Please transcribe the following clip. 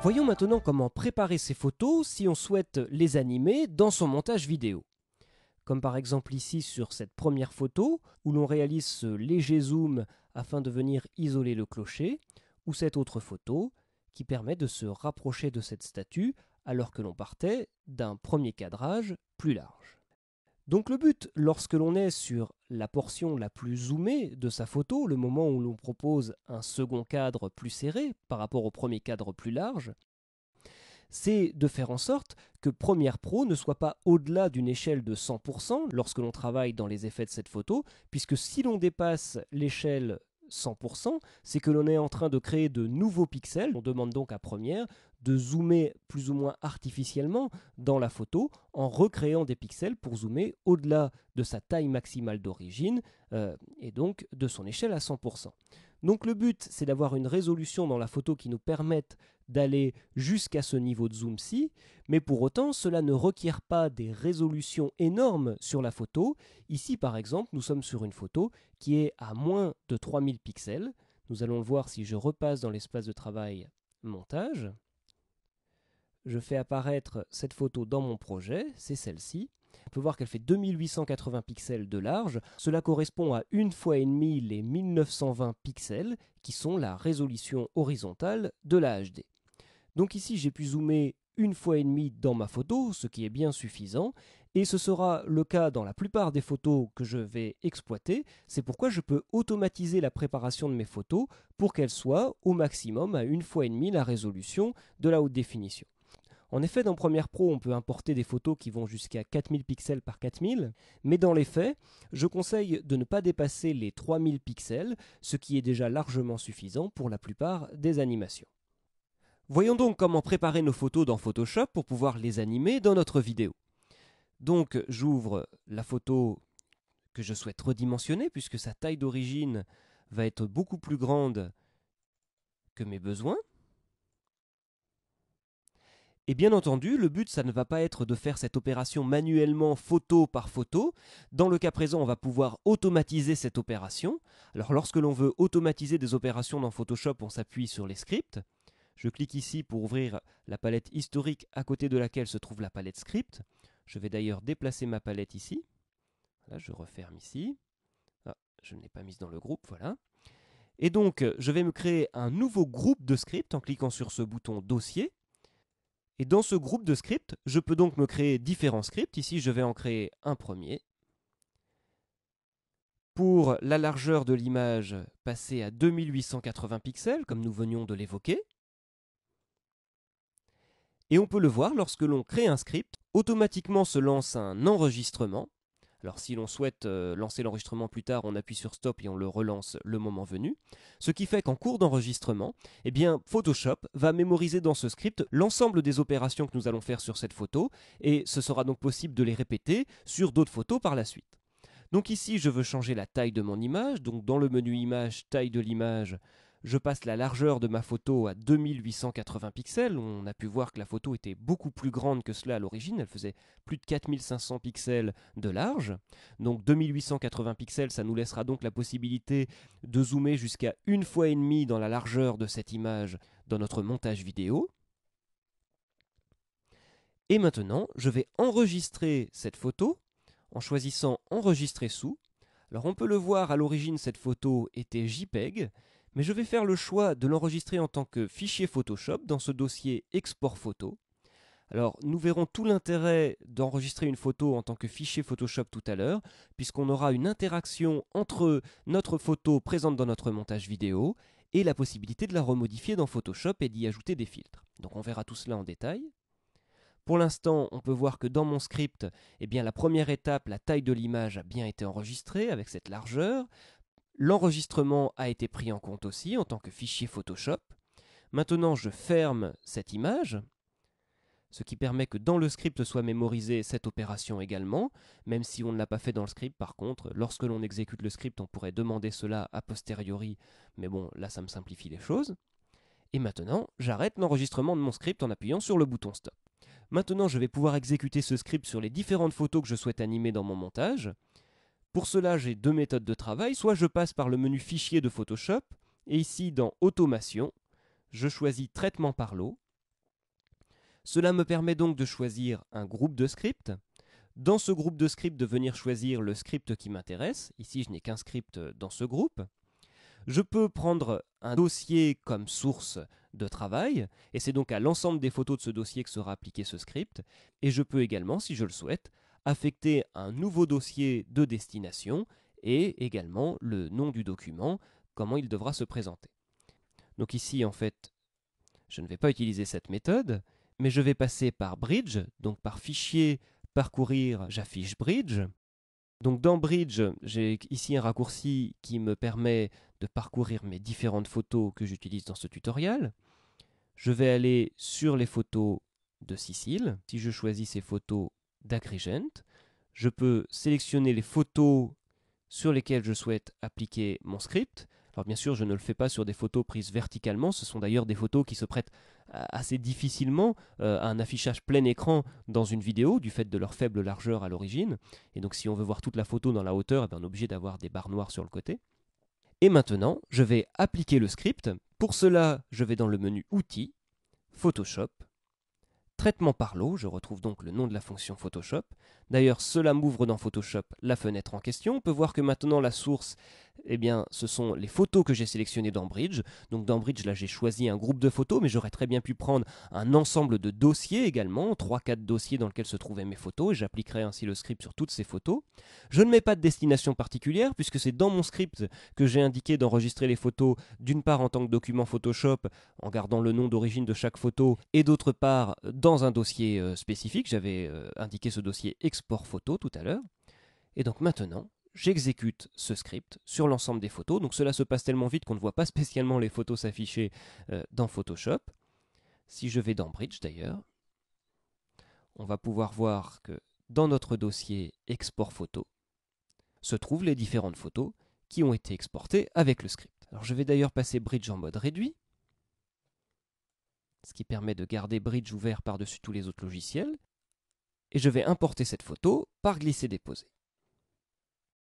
Voyons maintenant comment préparer ces photos si on souhaite les animer dans son montage vidéo. Comme par exemple ici sur cette première photo où l'on réalise ce léger zoom afin de venir isoler le clocher, ou cette autre photo qui permet de se rapprocher de cette statue alors que l'on partait d'un premier cadrage plus large. Donc le but, lorsque l'on est sur la portion la plus zoomée de sa photo, le moment où l'on propose un second cadre plus serré par rapport au premier cadre plus large, c'est de faire en sorte que Premiere Pro ne soit pas au-delà d'une échelle de 100% lorsque l'on travaille dans les effets de cette photo, puisque si l'on dépasse l'échelle 100%, c'est que l'on est en train de créer de nouveaux pixels. On demande donc à Premiere de zoomer plus ou moins artificiellement dans la photo en recréant des pixels pour zoomer au-delà de sa taille maximale d'origine et donc de son échelle à 100%. Donc le but, c'est d'avoir une résolution dans la photo qui nous permette d'aller jusqu'à ce niveau de zoom-ci, mais pour autant, cela ne requiert pas des résolutions énormes sur la photo. Ici, par exemple, nous sommes sur une photo qui est à moins de 3000 pixels. Nous allons le voir si je repasse dans l'espace de travail montage. Je fais apparaître cette photo dans mon projet, c'est celle-ci. On peut voir qu'elle fait 2880 pixels de large. Cela correspond à 1,5 fois les 1920 pixels qui sont la résolution horizontale de la HD. Donc ici, j'ai pu zoomer 1,5 fois dans ma photo, ce qui est bien suffisant. Et ce sera le cas dans la plupart des photos que je vais exploiter. C'est pourquoi je peux automatiser la préparation de mes photos pour qu'elles soient au maximum à 1,5 fois la résolution de la haute définition. En effet, dans Premiere Pro, on peut importer des photos qui vont jusqu'à 4000 pixels par 4000, mais dans les faits, je conseille de ne pas dépasser les 3000 pixels, ce qui est déjà largement suffisant pour la plupart des animations. Voyons donc comment préparer nos photos dans Photoshop pour pouvoir les animer dans notre vidéo. Donc, j'ouvre la photo que je souhaite redimensionner, puisque sa taille d'origine va être beaucoup plus grande que mes besoins. Et bien entendu, le but, ça ne va pas être de faire cette opération manuellement photo par photo. Dans le cas présent, on va pouvoir automatiser cette opération. Alors lorsque l'on veut automatiser des opérations dans Photoshop, on s'appuie sur les scripts. Je clique ici pour ouvrir la palette historique à côté de laquelle se trouve la palette script. Je vais d'ailleurs déplacer ma palette ici. Voilà, je referme ici. Ah, je ne l'ai pas mise dans le groupe, voilà. Et donc, je vais me créer un nouveau groupe de scripts en cliquant sur ce bouton dossier. Et dans ce groupe de scripts, je peux donc me créer différents scripts. Ici, je vais en créer un premier. Pour la largeur de l'image, passer à 2880 pixels, comme nous venions de l'évoquer. Et on peut le voir, lorsque l'on crée un script, automatiquement se lance un enregistrement. Alors si l'on souhaite lancer l'enregistrement plus tard, on appuie sur Stop et on le relance le moment venu. Ce qui fait qu'en cours d'enregistrement, eh bien, Photoshop va mémoriser dans ce script l'ensemble des opérations que nous allons faire sur cette photo, et ce sera donc possible de les répéter sur d'autres photos par la suite. Donc ici, je veux changer la taille de mon image. Donc dans le menu Image, taille de l'image, je passe la largeur de ma photo à 2880 pixels. On a pu voir que la photo était beaucoup plus grande que cela à l'origine. Elle faisait plus de 4500 pixels de large. Donc 2880 pixels, ça nous laissera donc la possibilité de zoomer jusqu'à 1,5 fois dans la largeur de cette image dans notre montage vidéo. Et maintenant, je vais enregistrer cette photo en choisissant Enregistrer sous. Alors on peut le voir, à l'origine cette photo était JPEG, mais je vais faire le choix de l'enregistrer en tant que fichier Photoshop dans ce dossier Export photo. Alors nous verrons tout l'intérêt d'enregistrer une photo en tant que fichier Photoshop tout à l'heure, puisqu'on aura une interaction entre notre photo présente dans notre montage vidéo et la possibilité de la remodifier dans Photoshop et d'y ajouter des filtres. Donc on verra tout cela en détail. Pour l'instant, on peut voir que dans mon script, eh bien, la première étape, la taille de l'image a bien été enregistrée avec cette largeur. L'enregistrement a été pris en compte aussi en tant que fichier Photoshop. Maintenant, je ferme cette image, ce qui permet que dans le script soit mémorisée cette opération également, même si on ne l'a pas fait dans le script. Par contre, lorsque l'on exécute le script, on pourrait demander cela a posteriori, mais bon, là, ça me simplifie les choses. Et maintenant, j'arrête l'enregistrement de mon script en appuyant sur le bouton Stop. Maintenant, je vais pouvoir exécuter ce script sur les différentes photos que je souhaite animer dans mon montage. Pour cela, j'ai deux méthodes de travail. Soit je passe par le menu Fichier de Photoshop, et ici dans Automation, je choisis Traitement par l'eau. Cela me permet donc de choisir un groupe de scripts. Dans ce groupe de scripts, de venir choisir le script qui m'intéresse. Ici, je n'ai qu'un script dans ce groupe. Je peux prendre un dossier comme source de travail, et c'est donc à l'ensemble des photos de ce dossier que sera appliqué ce script. Et je peux également, si je le souhaite, affecter un nouveau dossier de destination et également le nom du document, comment il devra se présenter. Donc ici, en fait, je ne vais pas utiliser cette méthode, mais je vais passer par Bridge, donc par fichier, parcourir, j'affiche Bridge. Donc dans Bridge, j'ai ici un raccourci qui me permet de parcourir mes différentes photos que j'utilise dans ce tutoriel. Je vais aller sur les photos de Cécile. Si je choisis ces photos d'Agrigent, je peux sélectionner les photos sur lesquelles je souhaite appliquer mon script. Alors bien sûr, je ne le fais pas sur des photos prises verticalement, ce sont d'ailleurs des photos qui se prêtent assez difficilement à un affichage plein écran dans une vidéo, du fait de leur faible largeur à l'origine. Et donc si on veut voir toute la photo dans la hauteur, on est obligé d'avoir des barres noires sur le côté. Et maintenant, je vais appliquer le script. Pour cela, je vais dans le menu Outils, Photoshop, Traitement par l'eau, je retrouve donc le nom de la fonction Photoshop. D'ailleurs, cela m'ouvre dans Photoshop la fenêtre en question. On peut voir que maintenant la source, eh bien, ce sont les photos que j'ai sélectionnées dans Bridge. Donc dans Bridge, là, j'ai choisi un groupe de photos, mais j'aurais très bien pu prendre un ensemble de dossiers également, 3-4 dossiers dans lesquels se trouvaient mes photos, et j'appliquerai ainsi le script sur toutes ces photos. Je ne mets pas de destination particulière, puisque c'est dans mon script que j'ai indiqué d'enregistrer les photos, d'une part en tant que document Photoshop, en gardant le nom d'origine de chaque photo, et d'autre part dans un dossier spécifique. J'avais indiqué ce dossier export photo tout à l'heure. Et donc maintenant, j'exécute ce script sur l'ensemble des photos. Donc cela se passe tellement vite qu'on ne voit pas spécialement les photos s'afficher dans Photoshop. Si je vais dans Bridge d'ailleurs, on va pouvoir voir que dans notre dossier export photo se trouvent les différentes photos qui ont été exportées avec le script. Alors je vais d'ailleurs passer Bridge en mode réduit, ce qui permet de garder Bridge ouvert par-dessus tous les autres logiciels. Et je vais importer cette photo par glisser-déposer.